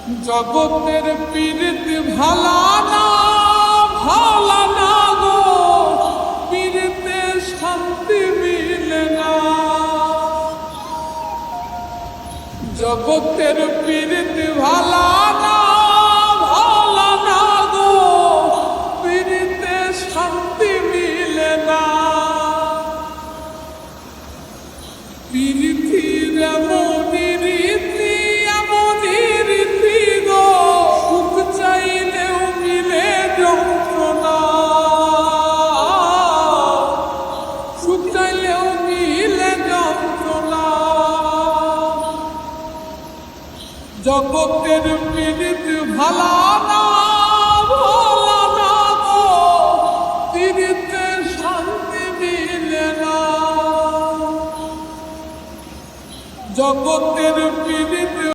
জগতের পীড়িত ভালা না গো, পীড়িতে শান্তি মিলে না। জগতের পীড়িত ভালা না গো, পীড়িতে শান্তি মিলে না। পীড়িতির এমনই রীতি গো, সুখ চাইলেও মিলে যন্ত্রণা, সুখ চাইলেও মিলে যন্ত্রণা। জগতের পীড়িত ভালা না গো, পীড়িতে শান্তি মিলে না। জগতের পীড়িত